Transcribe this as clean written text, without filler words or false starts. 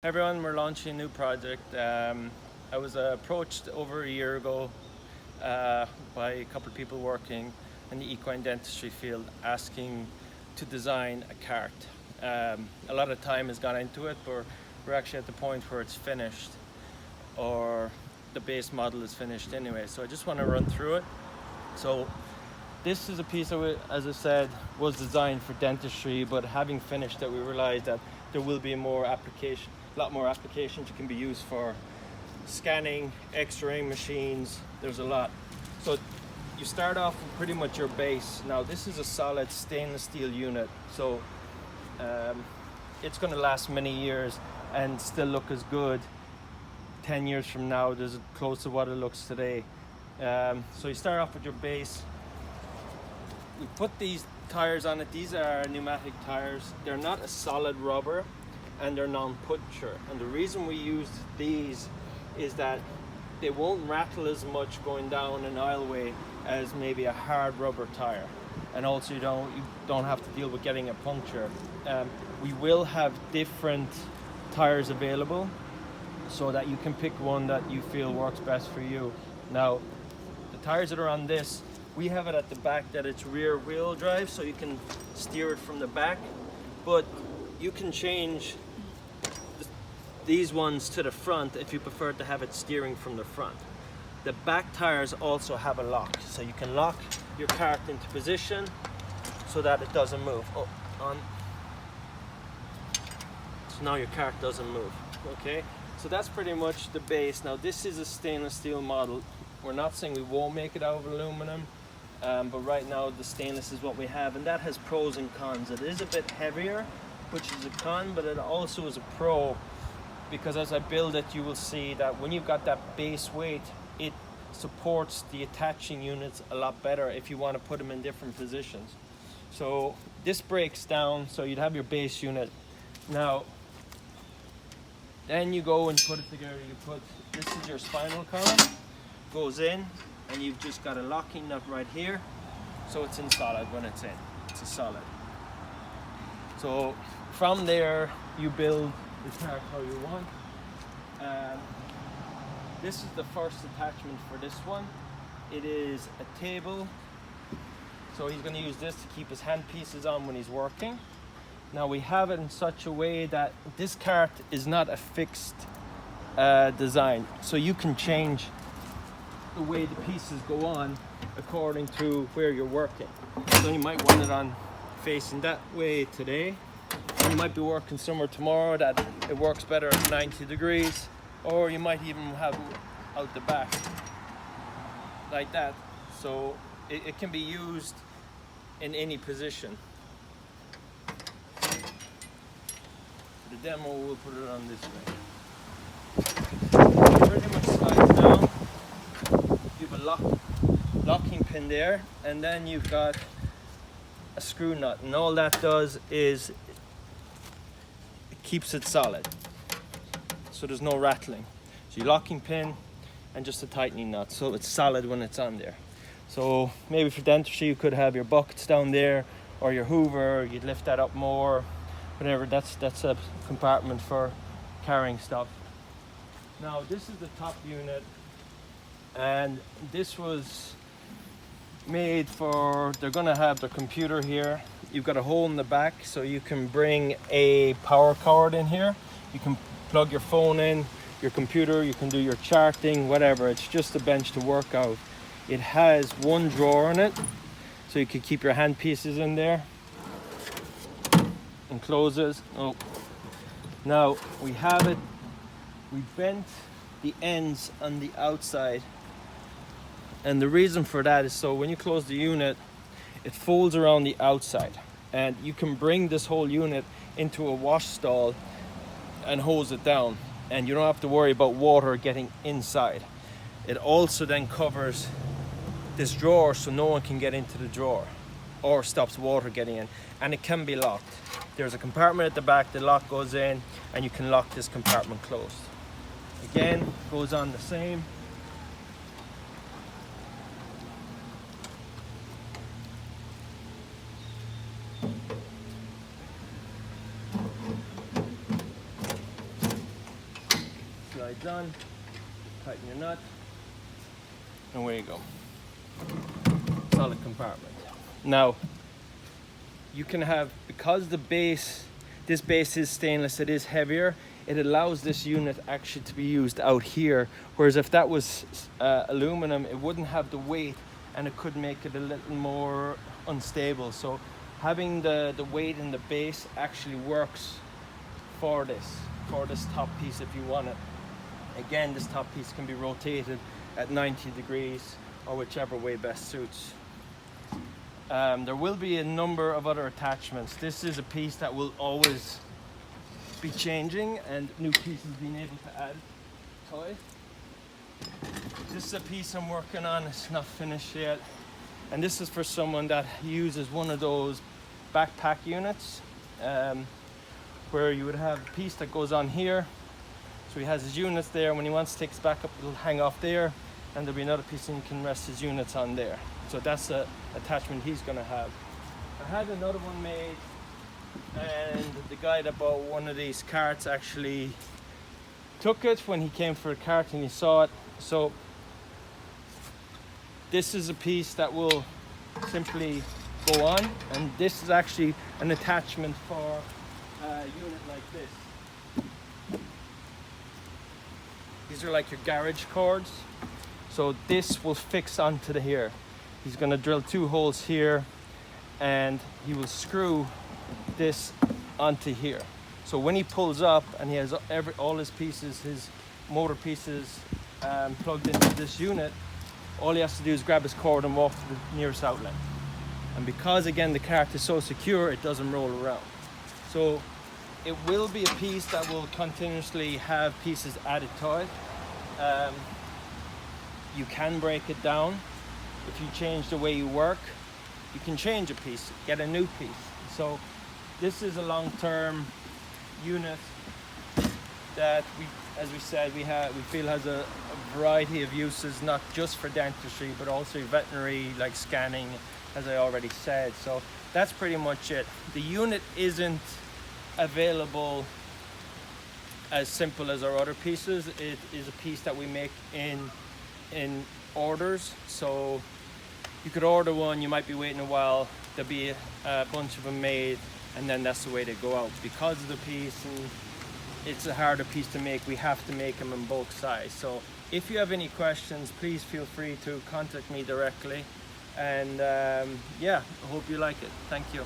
Everyone, we're launching a new project. I was approached over a year ago by a couple of people working in the equine dentistry field asking to design a cart. A lot of time has gone into it, but we're actually at the point where it's finished, or the base model is finished anyway. So I just want to run through it. So this is a piece of it, as I said, was designed for dentistry, but having finished it, we realized that there will be a lot more applications. It can be used for scanning, x-raying machines. There's a lot. So you start off with pretty much your base. Now this is a solid stainless steel unit, so it's going to last many years and still look as good 10 years from now. There's close to what it looks today. So you start off with your base. We put these tires on it. These are pneumatic tires. They're not a solid rubber and they're non-puncture. And the reason we used these is that they won't rattle as much going down an aisleway as maybe a hard rubber tire. And also you don't have to deal with getting a puncture. We will have different tires available so that you can pick one that you feel works best for you. Now, the tires that are on this, we have it at the back that it's rear wheel drive, so you can steer it from the back, but you can change these ones to the front if you prefer to have it steering from the front. The back tires also have a lock, so you can lock your cart into position so that it doesn't move. So now your cart doesn't move. Okay, so that's pretty much the base. Now this is a stainless steel model. We're not saying we won't make it out of aluminum, but right now the stainless is what we have, and that has pros and cons. It is a bit heavier, which is a con, but it also is a pro, because as I build it, you will see that when you've got that base weight, it supports the attaching units a lot better if you want to put them in different positions. So this breaks down, so you'd have your base unit. Now, then you go and put it together. This is your spinal column, goes in, and you've just got a locking nut right here, so it's in solid when it's in. It's a solid. So from there, you build the cart how you want. This is the first attachment for this one. It is a table, so he's going to use this to keep his hand pieces on when he's working. Now we have it in such a way that this cart is not a fixed design, so you can change the way the pieces go on according to where you're working. So you might want it on facing that way today, and you might be working somewhere tomorrow that it works better at 90 degrees, or you might even have them out the back like that. So it can be used in any position. For the demo, we'll put it on this way. Pretty much slides down. You have a locking pin there, and then you've got a screw nut, and all that does is it keeps it solid, so there's no rattling. So your locking pin and just a tightening nut, so it's solid when it's on there. So maybe for dentistry you could have your buckets down there, or your hoover, you'd lift that up more, whatever. That's a compartment for carrying stuff. Now this is the top unit, and this was made for, they're going to have the computer here. You've got a hole in the back, so you can bring a power cord in here. You can plug your phone in, your computer, you can do your charting, whatever. It's just a bench to work out. It has one drawer in it, so you can keep your hand pieces in there, and closes. Oh, now we have it, we bent the ends on the outside, and the reason for that is so when you close the unit, it folds around the outside, and you can bring this whole unit into a wash stall and hose it down, and you don't have to worry about water getting inside. It also then covers this drawer so no one can get into the drawer or stops water getting in, and it can be locked. There's a compartment at the back, the lock goes in, and you can lock this compartment closed. Again, goes on the same. side's on, tighten your nut, and away you go. Solid compartment. Now, you can have, because this base is stainless, it is heavier, it allows this unit actually to be used out here, whereas if that was aluminum, it wouldn't have the weight and it could make it a little more unstable. So having the weight in the base actually works for this top piece if you want it. Again, this top piece can be rotated at 90 degrees or whichever way best suits. There will be a number of other attachments. This is a piece that will always be changing and new pieces being able to add to it. This is a piece I'm working on, it's not finished yet. And this is for someone that uses one of those backpack units where you would have a piece that goes on here. So he has his units there, when he wants to take his back up, it'll hang off there, and there'll be another piece and he can rest his units on there. So that's the attachment he's gonna have. I had another one made, and the guy that bought one of these carts actually took it when he came for a cart and he saw it. So this is a piece that will simply go on, and this is actually an attachment for a unit like this. These are like your garage cords. So this will fix onto the here. He's going to drill 2 holes here, and he will screw this onto here. So when he pulls up and he has all his pieces, his motor pieces plugged into this unit, all he has to do is grab his cord and walk to the nearest outlet. And because again the cart is so secure, it doesn't roll around. So it will be a piece that will continuously have pieces added to it. You can break it down. If you change the way you work, you can change a piece, get a new piece. So this is a long-term unit that as we said, we feel has a variety of uses, not just for dentistry, but also veterinary, like scanning, as I already said. So that's pretty much it. The unit isn't available as simple as our other pieces. It is a piece that we make in orders. So you could order one, you might be waiting a while, there'll be a bunch of them made, and then that's the way they go out. Because of the piece, and it's a harder piece to make, we have to make them in bulk size. So if you have any questions, please feel free to contact me directly. And yeah, I hope you like it. Thank you.